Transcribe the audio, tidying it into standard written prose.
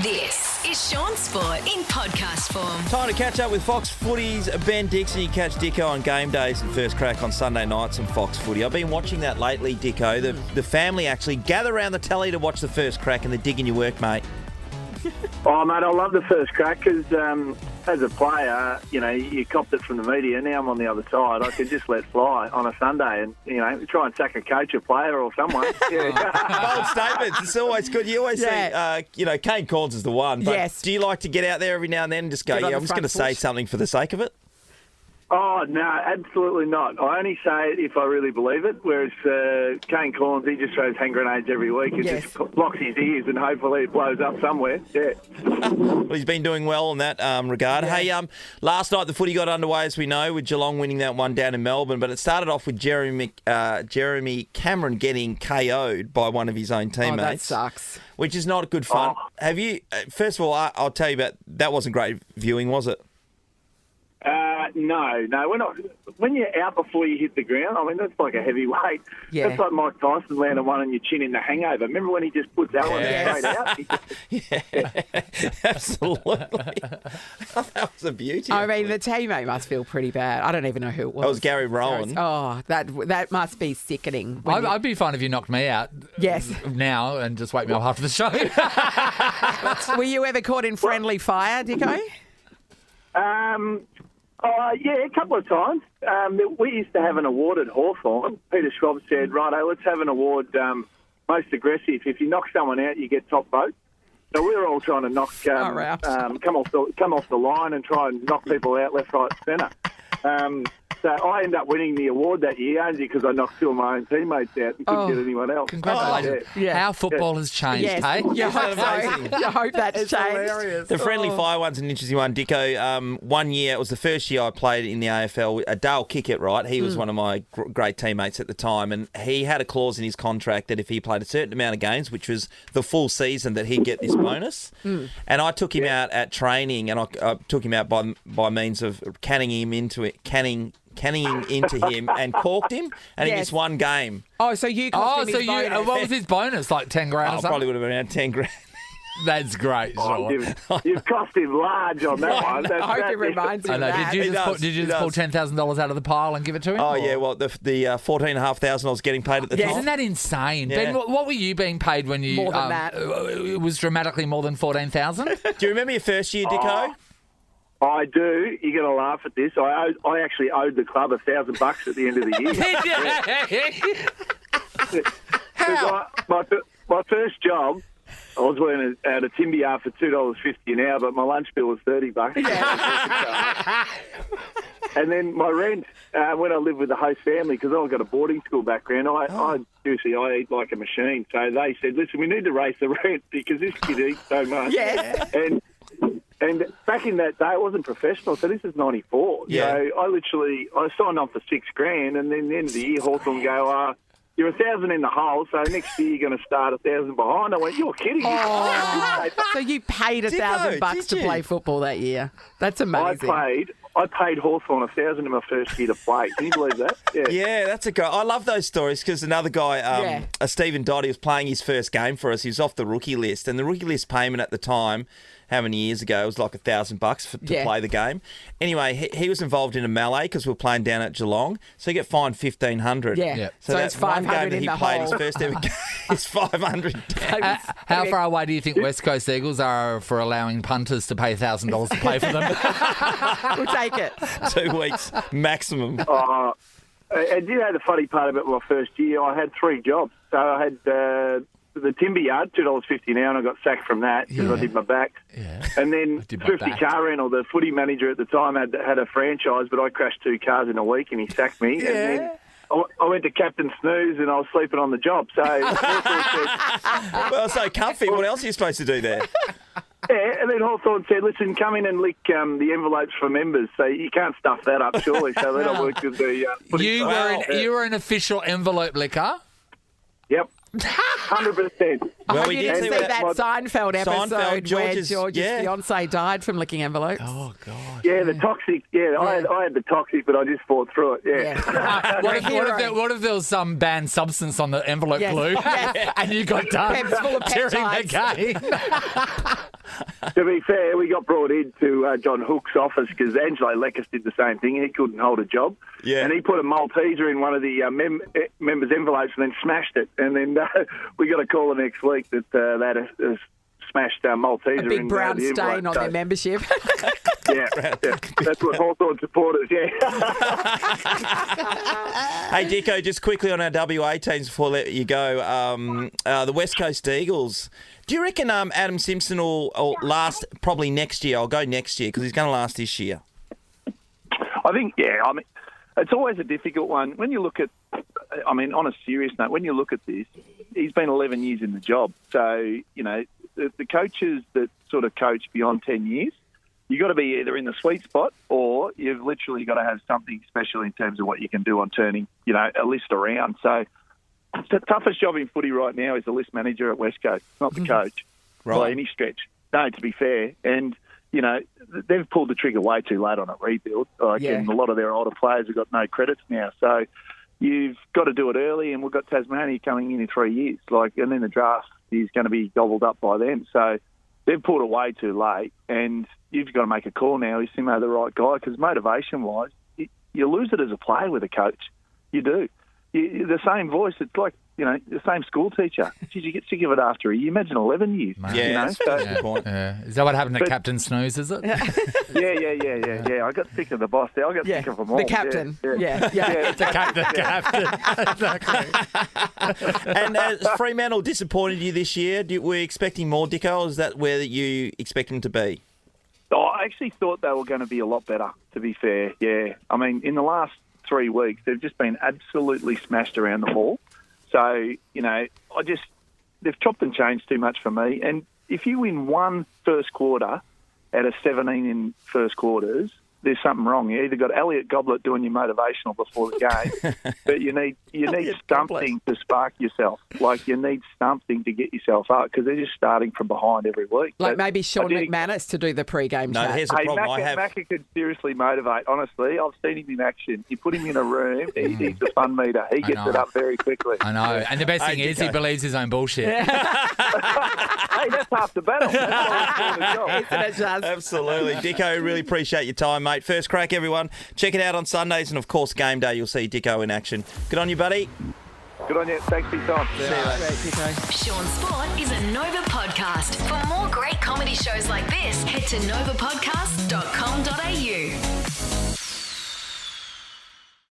This is Shaun Sport in podcast form. Time to catch up with Fox Footy's Ben Dixon. You catch Dicko on game days and first crack on Sunday nights on Fox Footy. I've been watching that lately, Dicko. The family actually gather around the telly to watch the first crack and they're digging your work, mate. Oh, mate, I love the first crack because as a player, you copped it from the media. Now I'm on the other side. I could just let fly on a Sunday and, try and sack a coach, a player or someone. Yeah. Bold statements. It's always good. You always say, Kane Corns is the one. But yes. Do you like to get out there every now and then and just go, I'm just going to say something for the sake of it? Oh, no, absolutely not. I only say it if I really believe it, whereas Kane Corns, he just throws hand grenades every week and just blocks his ears and hopefully it blows up somewhere. Yeah. Well, he's been doing well in that regard. Yeah. Hey, last night the footy got underway, as we know, with Geelong winning that one down in Melbourne, but it started off with Jeremy Cameron getting KO'd by one of his own teammates. Oh, that sucks. Which is not good fun. Oh. Have you, first of all, I'll tell you about, that wasn't great viewing, was it? No, we're not. When you're out before you hit the ground, I mean, that's like a heavy weight. Yeah. That's like Mike Tyson landing one on your chin in The Hangover. Remember when he just puts that one straight out? Yeah, absolutely. That was a beauty. I mean, the teammate must feel pretty bad. I don't even know who it was. That was Gary Rowan. Oh, that must be sickening. I'd be fine if you knocked me out. Yes. Now and just wake me up after the show. Were you ever caught in friendly fire, Dicko? Yeah, a couple of times. We used to have an award at Hawthorn. Peter Schwab said, righto, let's have an award, most aggressive. If you knock someone out, you get top vote. So we were all trying to knock, come off the line and try and knock people out left, right, centre. So I ended up winning the award that year only because I knocked two of my own teammates out and couldn't get anyone else. Congratulations. Yeah. How football has changed, Yes. hey? You hope so. You hope that's changed. Hilarious. The friendly fire one's an interesting one, Dicko. One year, it was the first year I played in the AFL. Dale Kickett, right? He was one of my great teammates at the time, and he had a clause in his contract that if he played a certain amount of games, which was the full season, that he'd get this bonus. And I took him out at training, and I took him out by means of canning him into him and corked him, and he missed one game. Oh, so you cost him his bonus. What was his bonus? Like 10 grand or something? Probably would have been around 10 grand. That's great, Shaun. You've cost him large on that one. I hope it reminds you I of know. that. Did you just pull $10,000 out of the pile and give it to him? Oh, yeah, well, the $14,500 I was getting paid at the time. Isn't that insane? Yeah. Ben, what were you being paid when you... More than that. It was dramatically more than $14,000? Do you remember your first year, Dicko? I do. You're going to laugh at this. I actually owed the club $1,000 at the end of the year. How? My first job, I was working at a timber yard for $2.50 an hour, but my lunch bill was $30. And then my rent, when I lived with the host family, because I've got a boarding school background, I eat like a machine. So they said, listen, we need to raise the rent because this kid eats so much. Yes. And back in that day, it wasn't professional, so this is 94. Yeah. So I signed on for $6,000, and then at the end of the year, Hawthorn go, you're 1,000 in the hole, so next year you're going to start 1,000 behind. I went, you're kidding me. Oh, so you paid $1,000 to play football that year. That's amazing. I paid Hawthorn $1,000 in my first year to play. Can you believe that? Yeah, that's a guy. I love those stories because another guy, Stephen Dodd, he was playing his first game for us. He was off the rookie list, and the rookie list payment at the time, how many years ago, it was like $1,000 to play the game. Anyway, he was involved in a melee because we were playing down at Geelong, so he got fined $1,500. Yeah. So it's one game $500 that in he the played hole. his first ever game is $500. How far away do you think West Coast Eagles are for allowing punters to pay $1,000 to play for them? We'll take it. 2 weeks maximum. And you know the funny part about my first year, I had 3 jobs. So I had the timber yard, $2.50 an hour, and I got sacked from that because I did my back. Yeah. And then Thrifty Car Rental, the footy manager at the time had a franchise, but I crashed 2 cars in a week and he sacked me. Yeah. And then I went to Captain Snooze and I was sleeping on the job. So Well, so comfy. What else are you supposed to do there? Yeah, and then Hawthorn said, listen, come in and lick the envelopes for members. So you can't stuff that up, surely. So then I worked with the... You were an official envelope licker? Yep. 100%. Well, we did see that Seinfeld episode where George's fiancé died from licking envelopes. Oh, God. Yeah, the toxic. Yeah, I had the toxic, but I just fought through it. Yeah. What if there was some banned substance on the envelope glue and you got done Pep's full of during the game? To be fair, we got brought into John Hook's office because Angelo Leckis did the same thing. He couldn't hold a job. Yeah. And he put a Malteser in one of the members' envelopes and then smashed it. And then we got a call the next week that that has smashed Malteser. A big brown stain on their membership. Yeah, that's what Hawthorn supporters, yeah. Hey, Dicko, just quickly on our WA teams before I let you go. The West Coast Eagles. Do you reckon Adam Simpson will last probably next year? I'll go next year because he's going to last this year. I think, it's always a difficult one. When you look at, on a serious note, when you look at this, he's been 11 years in the job. So, the coaches that sort of coach beyond 10 years, you've got to be either in the sweet spot or you've literally got to have something special in terms of what you can do on turning, a list around. So the toughest job in footy right now is the list manager at West Coast, not the coach, by any stretch. No, to be fair. And, they've pulled the trigger way too late on a rebuild. And a lot of their older players have got no credits now. So you've got to do it early, and we've got Tasmania coming in 3 years. And then the draft is going to be gobbled up by them. So they've pulled it way too late, and you've got to make a call now. Is Simo the right guy? Because motivation-wise, you lose it as a player with a coach. You do. The same voice. It's like, the same school teacher. Did you get sick of it after a year? Imagine 11 years. Yeah, that's a good point. Is that what happened to Captain Snooze, is it? Yeah. I got sick of the boss there. I got sick of them all. The captain. Yeah. The captain. Exactly. And Fremantle disappointed you this year? Were you expecting more, Dicko, or is that where you expect them to be? Oh, I actually thought they were going to be a lot better, to be fair, yeah. In the last 3 weeks, they've just been absolutely smashed around the ball. So, they've chopped and changed too much for me. And if you win one first quarter out of 17 in first quarters, there's something wrong. You either got Elliot Goblet doing your motivational before the game, but you need something to spark yourself. You need something to get yourself up because they're just starting from behind every week. Maybe Shaun McManus to do the pre-game chat. Here's the problem. Macca could seriously motivate. Honestly, I've seen him in action. You put him in a room, he's a fun meter. He gets it up very quickly. I know. And the best thing is he believes his own bullshit. Hey, that's half the battle. That's Absolutely. Dicko, really appreciate your time, mate. First crack, everyone. Check it out on Sundays and, of course, game day. You'll see Dicko in action. Good on you, buddy. Good on you. Thanks for your time. See you later. Shaun Sport is a Nova podcast. For more great comedy shows like this, head to novapodcast.com.au.